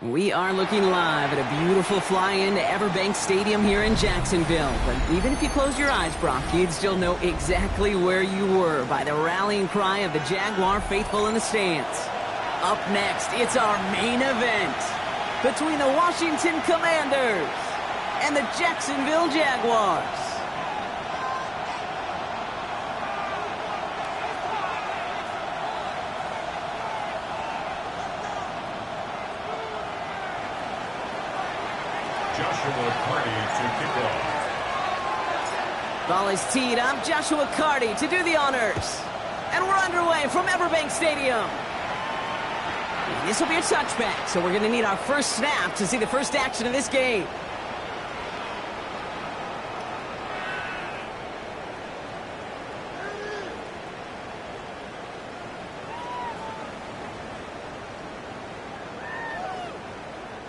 We are looking live at a beautiful fly-in to Everbank Stadium here in Jacksonville. But even if you close your eyes, Brock, you'd still know exactly where you were by the rallying cry of the Jaguar faithful in the stands. Up next, it's our main event between the Washington Commanders and the Jacksonville Jaguars. Ball is teed up. Joshua Carty to do the honors. And we're underway from Everbank Stadium. And this will be a touchback, so we're going to need our first snap to see the first action of this game.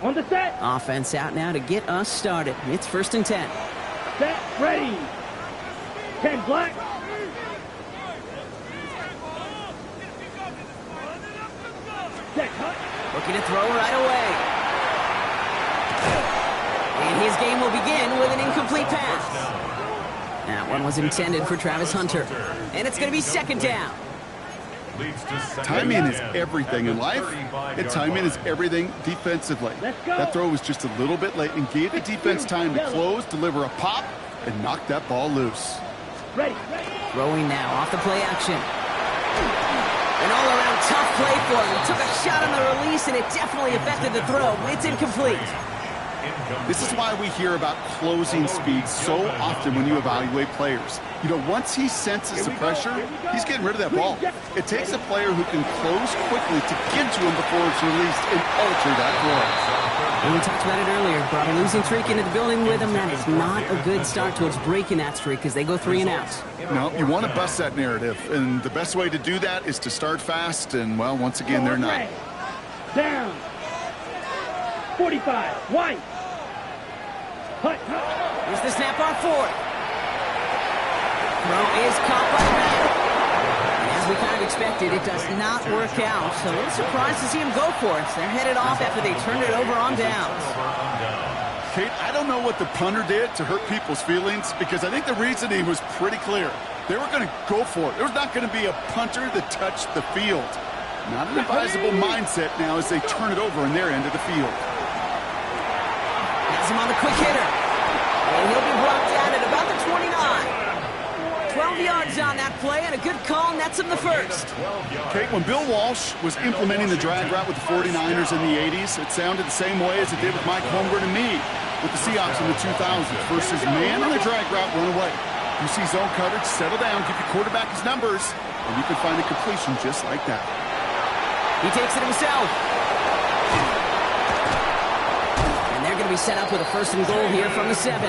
On the set. Offense out now to get us started. It's 1st and 10. Set, ready. 10 black. Set, cut. Looking to throw right away. And his game will begin with an incomplete pass. That one was intended for Travis Hunter. And it's going to be 2nd down. Timing is everything in life, and timing is everything defensively. That throw was just a little bit late and gave the defense time to close, deliver a pop, and knock that ball loose. Ready. Throwing now off the play action. An all-around tough play for him. Took a shot on the release, and it definitely affected the throw. It's incomplete. This is why we hear about closing speed so often when you evaluate players. You know, once he senses the pressure, he's getting rid of that ball. It takes a player who can close quickly to get to him before it's released and alter that throw. And we talked about it earlier. Brought a losing streak into the building with him. That is not a good start towards breaking that streak as they go 3 and out. No, you want to bust that narrative, and the best way to do that is to start fast, and, well, once again, they're not. Down. 45. White. Hut. Here's the snap on 4th. Throw is caught by the man. And as we kind of expected, it does not work out. So a little surprised to see him go for it. They're headed off after they turned it over on downs. Kate, I don't know what the punter did to hurt people's feelings, because I think the reasoning was pretty clear. They were going to go for it. There was not going to be a punter that touched the field. Not an advisable mindset now as they turn it over in their end of the field. Has him on the quick hitter. And he'll be brought down at about the 29. 12 yards on that play, and a good call nets him the first. Kate, when Bill Walsh was implementing the drag route with the 49ers in the 80s, it sounded the same way as it did with Mike Holmgren and me with the Seahawks in the 2000s versus man on the drag route, run away. You see zone coverage, settle down, give your quarterback his numbers, and you can find a completion just like that. He takes it himself. And they're going to be set up with a 1st and goal here from the 7.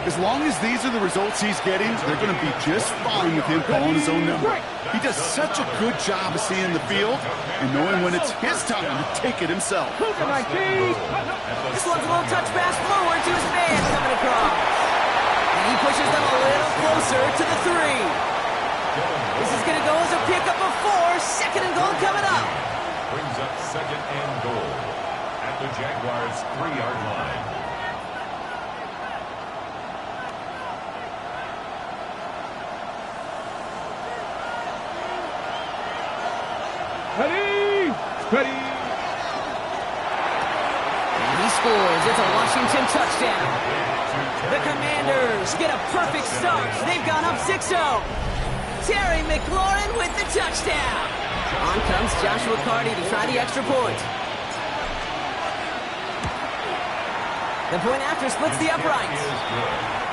As long as these are the results he's getting, they're going to be just fine with him calling his own number. He does such a good job of seeing the field and knowing when it's his time to take it himself. This one's a little touch pass forward to his man coming across. And he pushes them a little closer to the 3. This is going to go as a pickup of 4. 2nd and goal coming up. Brings up 2nd and goal at the Jaguars' 3-yard line. Ready. And he scores. It's a Washington touchdown. The Commanders get a perfect start. They've gone up 6-0. Terry McLaurin with the touchdown. On comes Joshua Carty to try the extra point. The point after splits the uprights.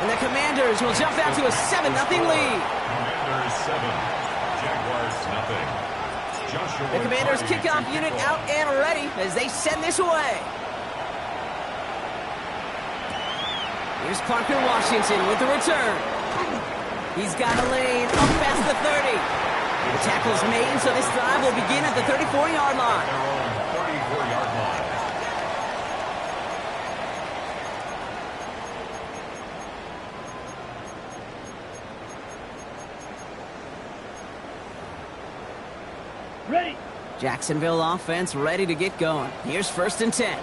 And the Commanders will jump out to a 7-0 lead. Commanders 7, Jaguars 0. The Commanders kickoff unit out and ready as they send this away. Here's Parker Washington with the return. He's got a lane up past the 30. The tackle's made, so this drive will begin at the 34-yard line. Their own 34-yard line. Ready. Jacksonville offense ready to get going. Here's 1st and 10.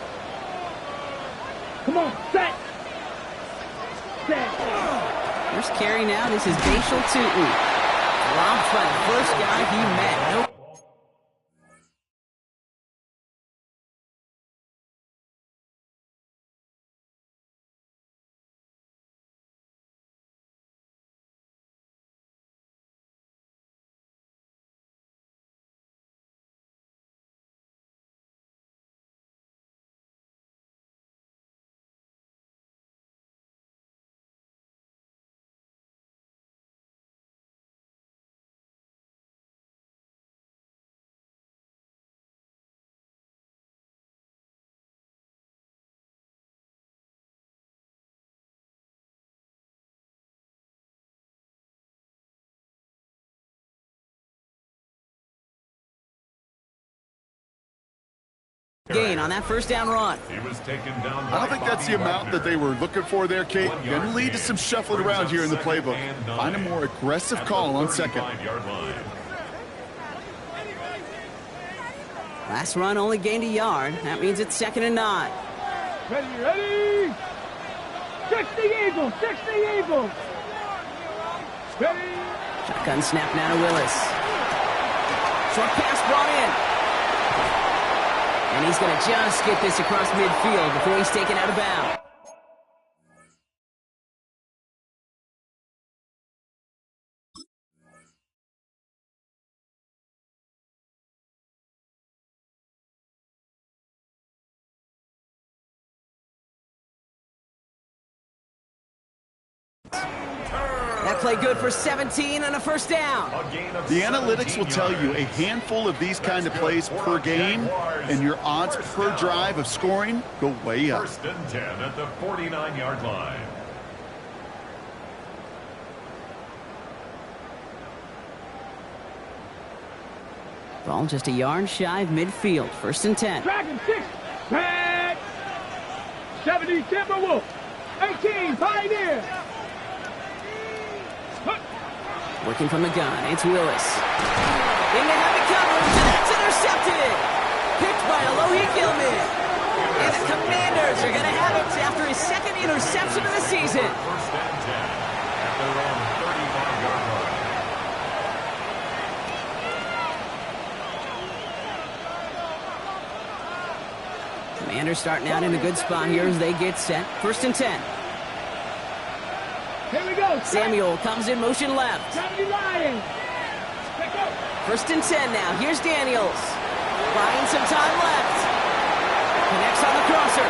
Come on, set. Set. First carry now, this is Bashal Tootin. Robbed by the first guy he met. Nope. Gain on that first down run. He was taken down. I don't think that's the amount that they were looking for there, Kate. Going to lead to some shuffling around here in the playbook. Find a more aggressive call on second. Last run only gained a yard. That means it's 2nd and 9. Ready, ready. 60 Eagles, 60 Eagles. Ready. Shotgun snap now to Willis. Short pass brought in. And he's going to just get this across midfield before he's taken out of bounds. That play good for 17 and a first down. The analytics will tell you a handful of these kind of plays per game, and your odds per drive of scoring go way up. 1st and 10 at the 49-yard line. Ball just a yard shy of midfield. 1st and 10. Dragon 6. Back. 70 Timberwolf. 18 Pioneer. Working from the gun, it's Willis. In the heavy coverage, and that's intercepted. Picked by Alohi Gilman. And the Commanders are going to have it after his 2nd interception of the season. 1st and 10 at their own 35-yard line. Commanders starting out in a good spot here as they get set. 1st and 10. Here we go. Samuel comes in motion left. 70 Lions. 1st and 10 now. Here's Daniels. Buying some time left. Connects on the crosser.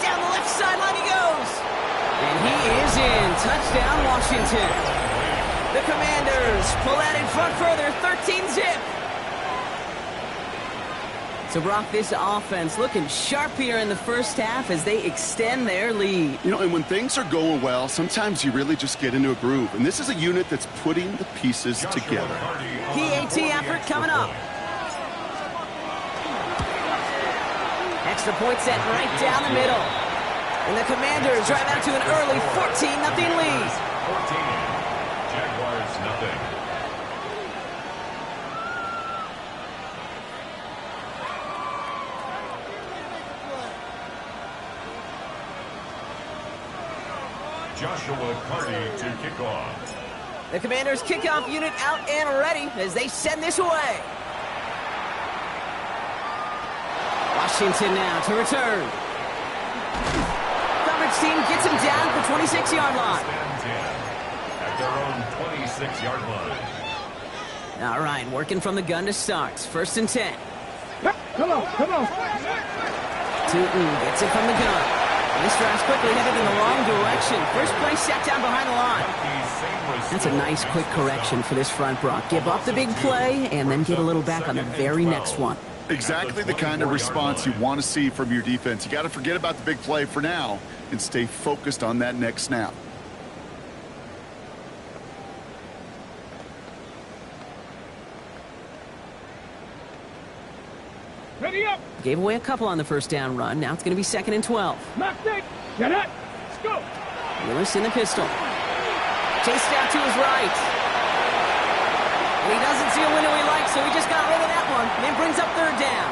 Down the left sideline he goes. And he is in. Touchdown, Washington. The Commanders pull that in front further. 13-zip. So, Brock, this offense looking sharp here in the first half as they extend their lead. You know, and when things are going well, sometimes you really just get into a groove. And this is a unit that's putting the pieces together. PAT effort coming up. Extra point set right down the middle. And the Commanders drive out to an early 14-0 lead. 14. Jaguars nothing. Joshua Carty to kick off. The Commanders' kickoff unit out and ready as they send this away. Washington now to return. Coverage team gets him down at the 26-yard line. At their own 26-yard line. All right, working from the gun to start. 1st and 10. Come on, come on. Tootin gets it from the gun. This drive's quickly headed in the wrong direction. First play set down behind the line. That's a nice quick correction for this front, Brock. Give up the big play and then get a little back on the very next one. Exactly the kind of response you want to see from your defense. You got to forget about the big play for now and stay focused on that next snap. Ready up. Gave away a couple on the first down run. Now it's going to be 2nd and 12. Knock it. Get it. Let's go. Willis in the pistol. Chased out to his right. And he doesn't see a window he likes, so he just got rid of that one. And brings up 3rd down.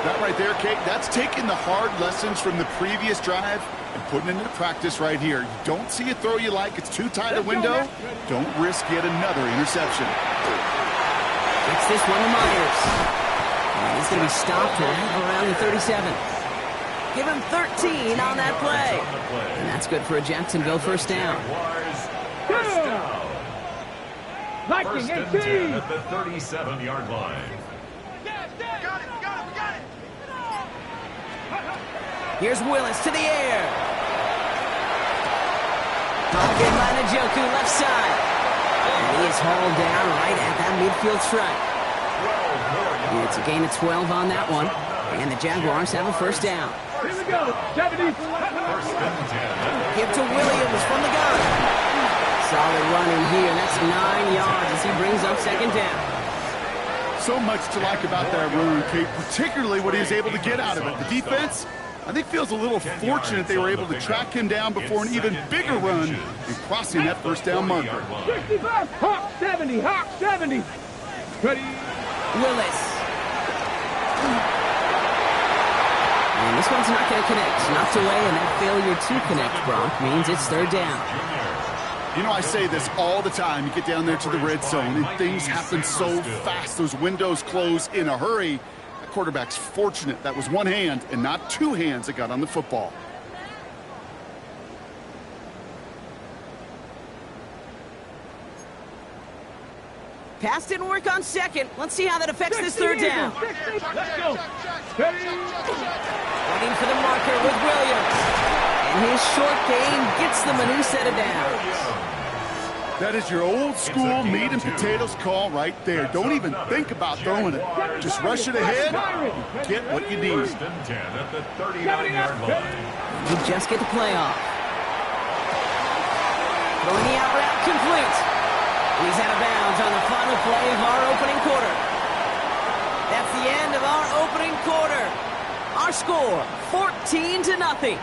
That right there, Kate, that's taking the hard lessons from the previous drive and putting it into practice right here. You don't see a throw you like, it's too tight a window. Don't risk yet another interception. Gets this one to Myers. And he's going to be stopped right around the 37. Give him 13 on that play. And that's good for a Jacksonville first down. Lightning, 18. At the 37-yard line. Here's Willis to the air. Good by Njoku, left side. And he is hauled down right at that midfield stripe. It's a gain of 12 on that one. And the Jaguars have a first down. Here we go. 70. Give to Williams from the gun. Solid running here. That's 9 yards as he brings up 2nd down. So much to like about that run, Kate, particularly what he was able to get out of it. The defense, I think, feels a little fortunate they were able to track him down before an even bigger run and crossing that first down marker. 65. Hawk 70. Hawk 70. Ready. Willis. And this one's not going to connect. Knocked away, and that failure to connect, Brock, means it's 3rd down. You know, I say this all the time. You get down there to the red zone, and things happen so fast. Those windows close in a hurry. The quarterback's fortunate that was one hand and not 2 hands that got on the football. Pass didn't work on 2nd. Let's see how that affects this 3rd down. Let's go. Ready. Waiting for the marker with Williams. And his short gain gets them a new set of downs. That is your old school meat and potatoes call right there. Don't even think about throwing it. Just rush it ahead and get what you need. 1st and 10 at the 39-yard line. You just get the play off. Throwing the out route complete. He's out of bounds on the final play of our opening quarter. That's the end of our opening quarter. Our score, 14-0.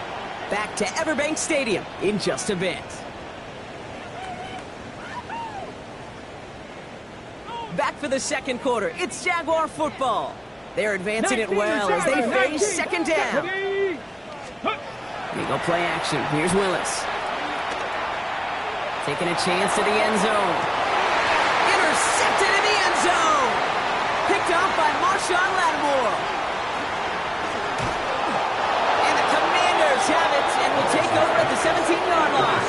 Back to Everbank Stadium in just a bit. Back for the 2nd quarter. It's Jaguar football. They're advancing it well as they face 2nd down. Here you go, play action. Here's Willis. Taking a chance to the end zone. Intercepted in the end zone. Picked off by Marshawn Lattimore. And the Commanders have it and will take over at the 17-yard line.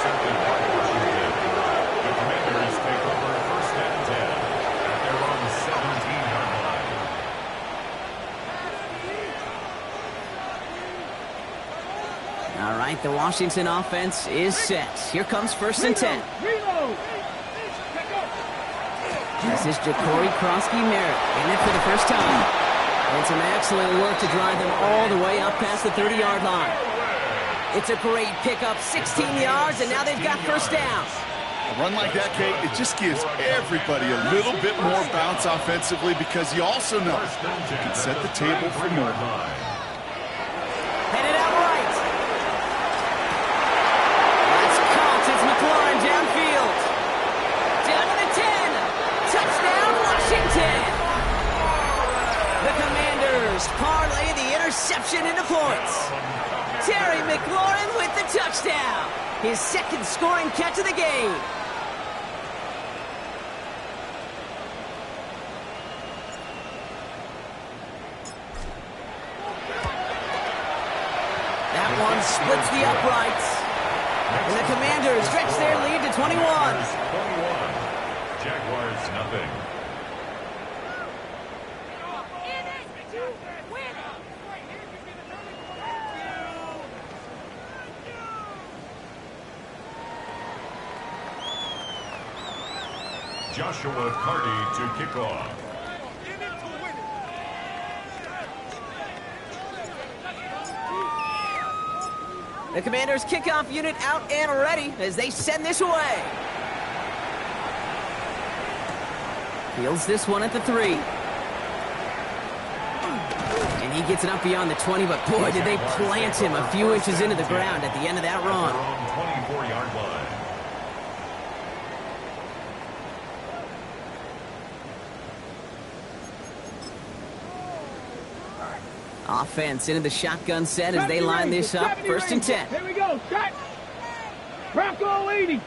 The Commanders take over 1st and 10 at their own 17-yard line. All right, the Washington offense is set. Here comes 1st and 10. Reload. This is Ja'Cory Krosky-Merritt in it for the first time. And some excellent work to drive them all the way up past the 30-yard line. It's a great pickup, 16 yards, and now they've got first down. A run like that, Kate, it just gives everybody a little bit more bounce offensively because you also know you can set the table for more. Headed out right. That's caught as McLaurin downfield. Down to the 10. Touchdown, Washington. The Commanders parlay the interception into points. Terry McLaurin with the touchdown. His 2nd scoring catch of the game. That one splits the uprights. And the Commanders stretch their lead to 21. 21. Jaguars, nothing. Joshua Carty to kick off. The Commanders' kickoff unit out and ready as they send this away. Fields this one at the 3. And he gets it up beyond the 20, but boy, did they plant him a few inches into the ground at the end of that run. 24-yard line. Offense into the shotgun set as they line this up. 1st and 10. Here we go. Shot. Bronco 80.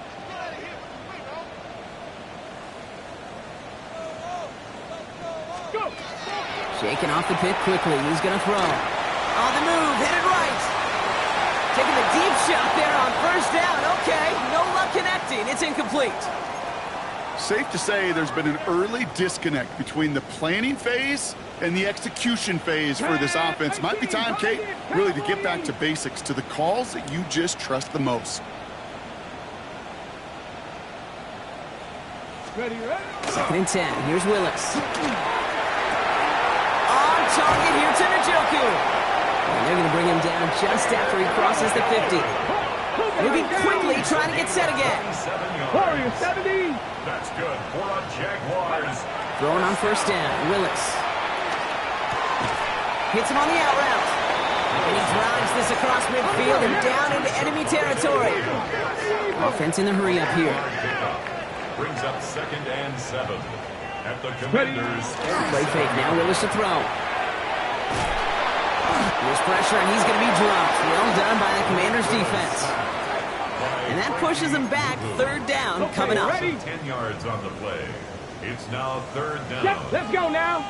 Go. Shaking off the pit quickly. He's going to throw. On the move. Headed right. Taking the deep shot there on 1st down. Okay. No luck connecting. It's incomplete. Safe to say there's been an early disconnect between the planning phase and the execution phase for this offense. Might be time, Kate, really to get back to basics, to the calls that you just trust the most. Ready, ready. 2nd and 10. Here's Willis. On target here to Njoku. And they're going to bring him down just after he crosses the 50. Moving quickly, trying to get set again. Warrior 70. That's good for a Jaguars. Throwing on 1st down. Willis. Hits him on the out route. And he drives this across midfield and down into enemy territory. Offense in the hurry up here. Brings up 2nd and 7 at the Commanders. Play fake now. Willis to throw. There's pressure and he's going to be dropped. Well done by the Commanders defense. And that pushes them back. 3rd down coming up. 10 yards on the play. It's now 3rd down. Yep, let's go now.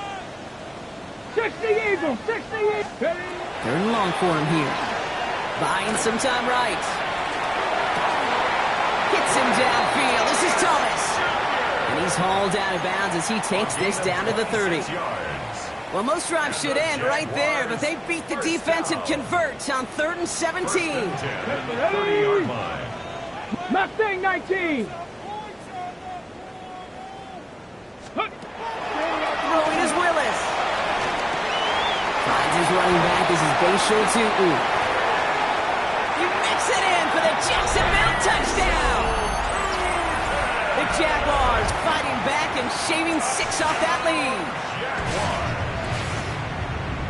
60 Eagles, 60 Eagles. 3rd and long for him here. Buying some time right. Hits him downfield. This is Thomas. And he's hauled out of bounds as he takes this down to the 30. Well, most drives should end right there, but they beat the defense and convert on 3rd and 17. Mustang 19. Throwing is Willis. Finds his running back as his base short to You mix it in for the Jacksonville touchdown. The Jaguars fighting back and shaving 6 off that lead.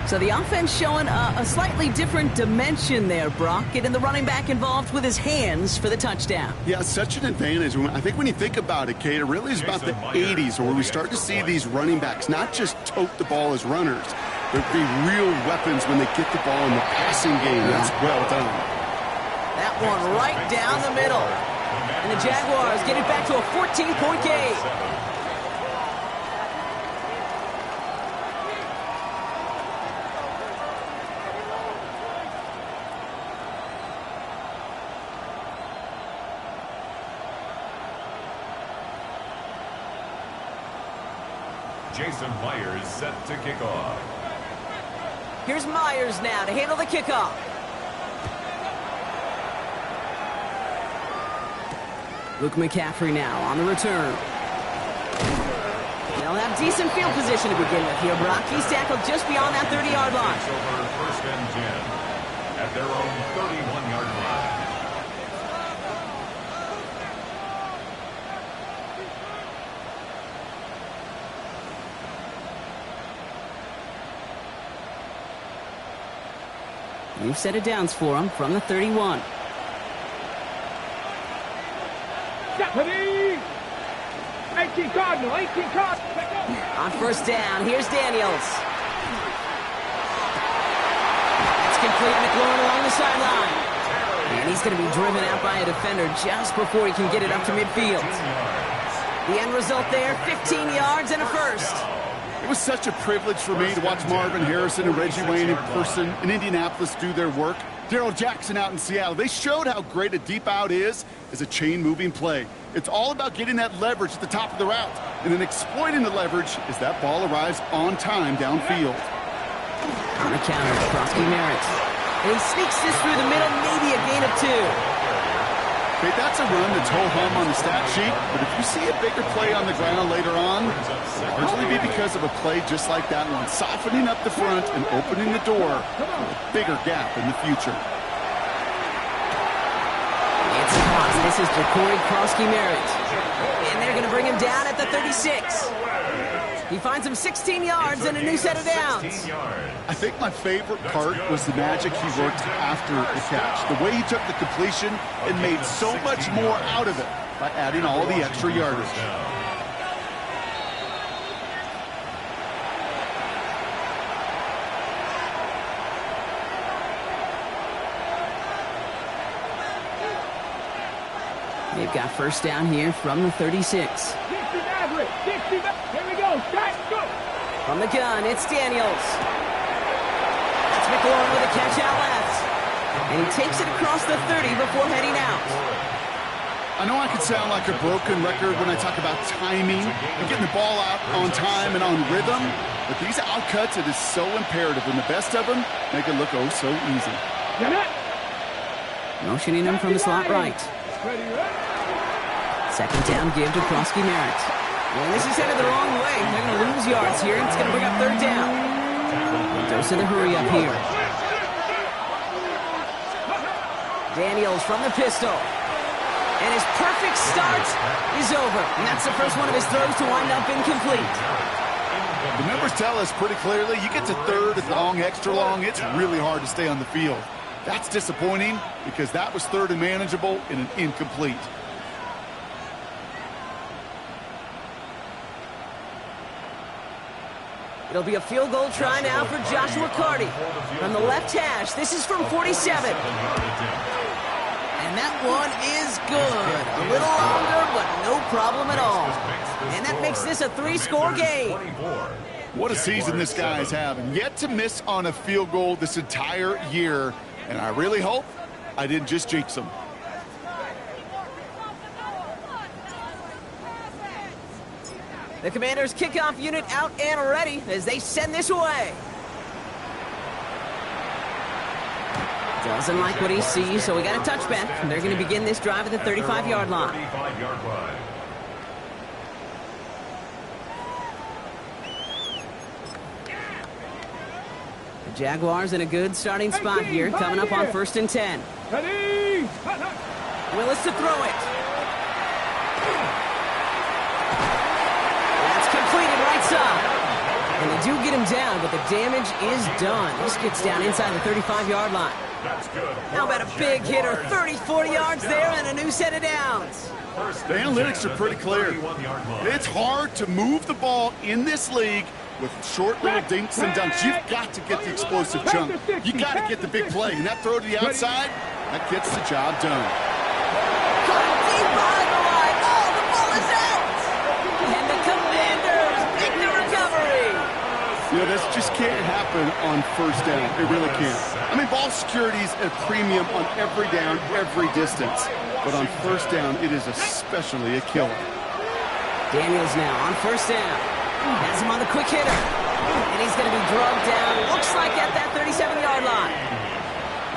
So the offense showing a slightly different dimension there, Brock. Getting the running back involved with his hands for the touchdown. Yeah, such an advantage. I think when you think about it, Kate, it really is about the 80s where we start to see these running backs not just tote the ball as runners, but be real weapons when they get the ball in the passing game. That's well done. That one right down the middle. And the Jaguars get it back to a 14-point game. Jason Myers set to kick off. Here's Myers now to handle the kickoff. Luke McCaffrey now on the return. They'll have decent field position to begin with here, Brock. He's tackled just beyond that 30-yard line. It's over 1st and 10 at their own 31-yard line. New set of downs for him from the 31. 18 Cardinal, 18 Cardinal. On 1st down, here's Daniels. It's complete. McLaurin along the sideline. And he's going to be driven out by a defender just before he can get it up to midfield. The end result there, 15 yards and a first. It was such a privilege for me to watch Marvin Harrison and Reggie Wayne in person in Indianapolis do their work. Darrell Jackson out in Seattle. They showed how great a deep out is as a chain-moving play. It's all about getting that leverage at the top of the route and then exploiting the leverage as that ball arrives on time downfield. On the counter, Krosky Merritt. And he sneaks this through the middle, maybe a gain of 2. Okay, that's a run that's ho-hum on the stat sheet, but if you see a bigger play on the ground later on, it'll largely be because of a play just like that one, softening up the front and opening the door for a bigger gap in the future. It's caught. This is Jacory Krosky-Merritt. And they're going to bring him down at the 36. He finds him 16 yards and a new set of downs. I think my favorite part was the magic he worked after the catch. The way he took the completion and made so much more out of it by adding all the extra yardage. They've got first down here from the 36. 60 average. 60. Here we go. Start. Go. From the gun, it's Daniels. That's McLaurin with a catch out left. And he takes it across the 30 before heading out. I know I could sound like a broken record when I talk about timing and getting the ball out on time and on rhythm, but these outcuts, it is so imperative, and the best of them make it look oh so easy. Motioning him from the slot right. Second down give to Krosky-Merritt. Well, this is headed the wrong way. They're going to lose yards here, and it's going to bring up third down. Dose of the hurry up here. Daniels from the pistol. And his perfect start is over. And that's the first one of his throws to wind up incomplete. The numbers tell us pretty clearly, you get to third and long, extra long, it's really hard to stay on the field. That's disappointing because that was third and manageable in an incomplete. It'll be a field goal try now for Joshua Carty. From the left hash, this is from 47. And that one is good. A little longer, but no problem at all. And that makes this a 3-score game. What a season this guy is having. Yet to miss on a field goal this entire year. And I really hope I didn't just jinx him. The Commanders' kickoff unit out and ready as they send this away. Doesn't like what he sees, so we got a touchback. And they're going to begin this drive at the 35-yard line. The Jaguars in a good starting spot here, coming up on 1st and 10. Willis to throw it. Completed right side. And they do get him down, but the damage is done. This gets down inside the 35-yard line. How about a big hitter? 34 yards there and a new set of downs. The analytics are pretty clear. It's hard to move the ball in this league with short little dinks and dunks. You've got to get the explosive chunk. You got to get the big play. And that throw to the outside, that gets the job done. Caught deep behind the line. Oh, the ball is out. And the Commanders make the recovery. You know, this just can't happen on first down. It really can't. I mean, ball security is a premium on every down, every distance. But on first down, it is especially a killer. Daniels now on first down. Has him on the quick hitter. And he's going to be drugged down, looks like at that 37-yard line.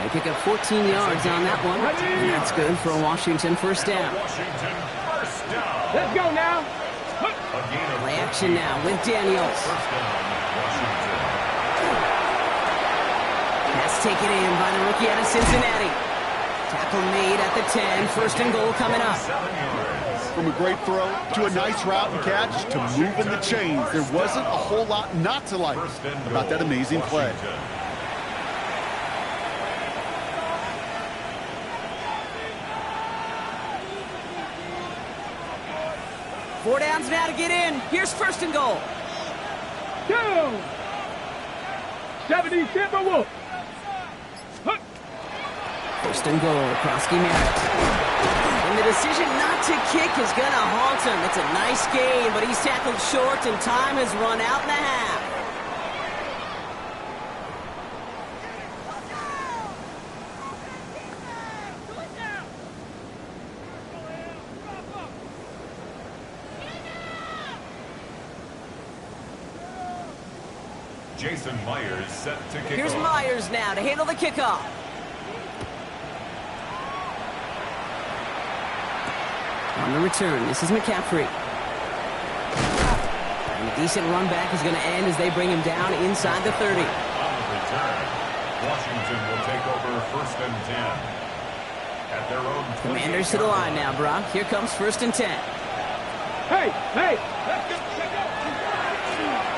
They pick up 14 yards on that one. And that's good for a Washington first down. Let's go now. Play action now with Daniels. That's taken in by the rookie out of Cincinnati. Tackle made at the 10. First and goal coming up. From a great throw to a nice route and catch to moving the chains, there wasn't a whole lot not to like about that amazing play. Four downs now to get in. Here's first and goal. 70 Timberwolves. First and goal, Krosky-Merritt. And the decision not to kick is going to haunt him. It's a nice game, but he's tackled short and time has run out in the half. Jason Myers set to kick Here's off. Myers now to handle the kickoff. On the return, this is McCaffrey. And a decent run back is going to end as they bring him down inside the 30. On the return, Washington will take over 1st and 10. at their own 28. Commanders to the line now, Brock. Here comes 1st and 10. Hey, hey.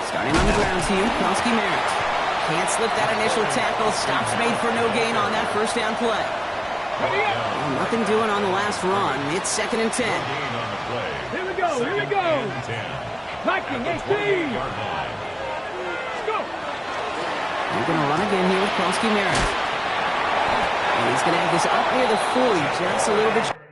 Starting on the ground team, Kronsky Merritt. Can't slip that initial tackle. Stops made for no gain on that 1st down play. Well, nothing doing on the last run. It's 2nd and 10. Here we go, here we go. Viking 18. Let's go. They're going to run again here with Kronsky Merritt. And he's going to have this up near the 40, just a little bit.